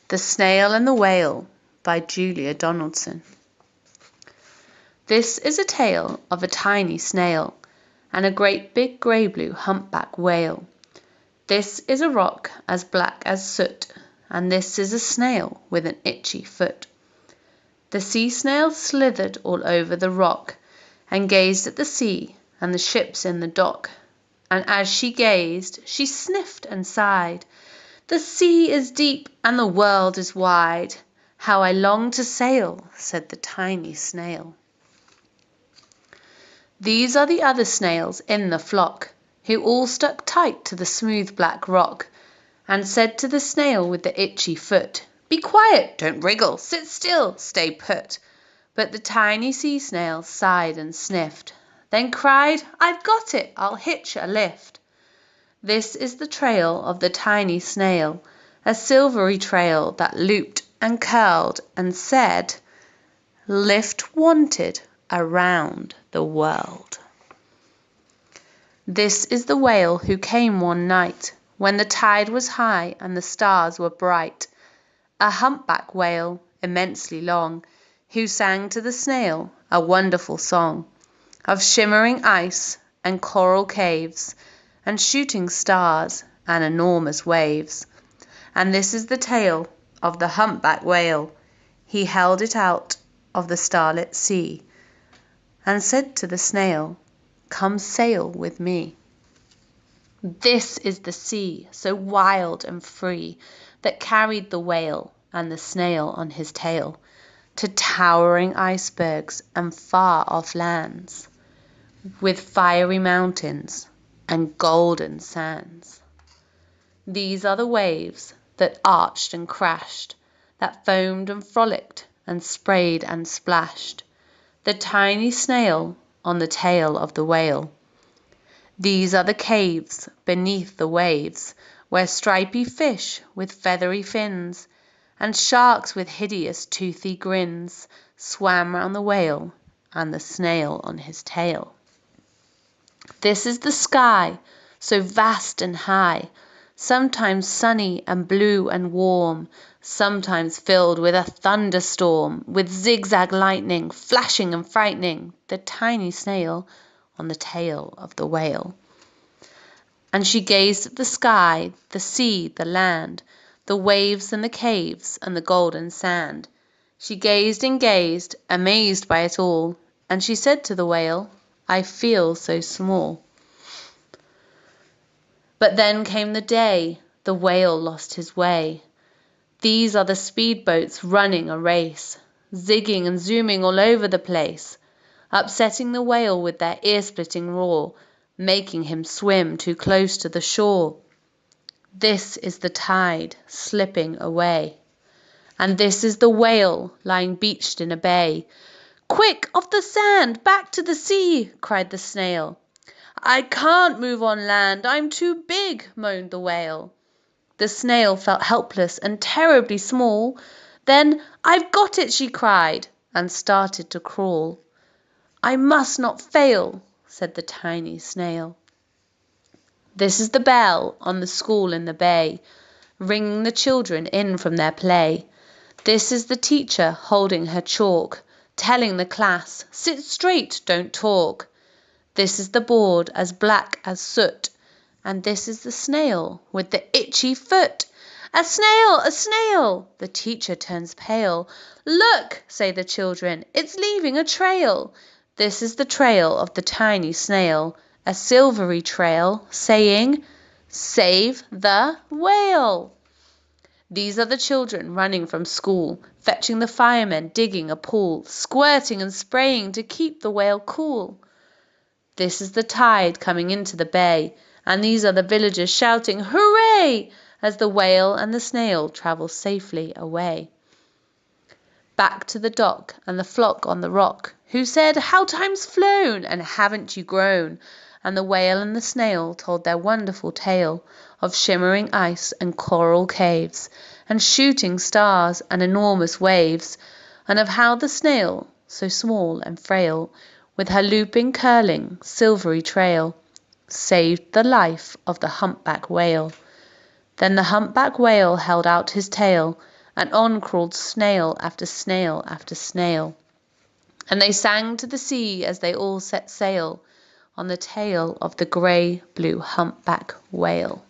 The Snail and the Whale by Julia Donaldson. This is a tale of a tiny snail and a great big grey-blue humpback whale. This is a rock as black as soot, and this is a snail with an itchy foot. The sea snail slithered all over the rock and gazed at the sea and the ships in the dock. And as she gazed, she sniffed and sighed, "The sea is deep and the world is wide. How I long to sail," said the tiny snail. These are the other snails in the flock, who all stuck tight to the smooth black rock, and said to the snail with the itchy foot, "Be quiet, don't wriggle, sit still, stay put." But the tiny sea snail sighed and sniffed, then cried, "I've got it, I'll hitch a lift." This is the trail of the tiny snail, a silvery trail that looped and curled and said, "Lift wanted around the world." This is the whale who came one night when the tide was high and the stars were bright, a humpback whale immensely long, who sang to the snail a wonderful song of shimmering ice and coral caves and shooting stars and enormous waves. And this is the tale of the humpback whale. He held it out of the starlit sea and said to the snail, "Come sail with me." This is the sea, so wild and free, that carried the whale and the snail on his tail to towering icebergs and far off lands, with fiery mountains and golden sands. These are the waves that arched and crashed, that foamed and frolicked and sprayed and splashed the tiny snail on the tail of the whale. These are the caves beneath the waves, where stripy fish with feathery fins and sharks with hideous toothy grins swam round the whale and the snail on his tail. This is the sky, so vast and high, sometimes sunny and blue and warm, sometimes filled with a thunderstorm, with zigzag lightning, flashing and frightening the tiny snail on the tail of the whale. And she gazed at the sky, the sea, the land, the waves and the caves and the golden sand. She gazed and gazed, amazed by it all, and she said to the whale, "I feel so small." But then came the day the whale lost his way. These are the speedboats running a race, zigging and zooming all over the place, upsetting the whale with their ear-splitting roar, making him swim too close to the shore. This is the tide slipping away, and this is the whale lying beached in a bay. "Quick, off the sand, back to the sea!" cried the snail. "I can't move on land, I'm too big," moaned the whale. The snail felt helpless and terribly small. Then, "I've got it," she cried, and started to crawl. "I must not fail," said the tiny snail. This is the bell on the school in the bay, ringing the children in from their play. This is the teacher holding her chalk, telling the class, "Sit straight, don't talk." This is the board as black as soot, and this is the snail with the itchy foot. "A snail, a snail!" The teacher turns pale. "Look," say the children, "it's leaving a trail." This is the trail of the tiny snail, a silvery trail saying, "Save the whale." These are the children running from school, fetching the firemen digging a pool, squirting and spraying to keep the whale cool. This is the tide coming into the bay, and these are the villagers shouting, "Hooray!" as the whale and the snail travel safely away. Back to the dock and the flock on the rock, who said, "How time's flown, and haven't you grown?" And the whale and the snail told their wonderful tale of shimmering ice and coral caves, and shooting stars and enormous waves, and of how the snail, so small and frail, with her looping, curling, silvery trail, saved the life of the humpback whale. Then the humpback whale held out his tail and on crawled snail after snail after snail. And they sang to the sea as they all set sail on the tail of the grey-blue humpback whale.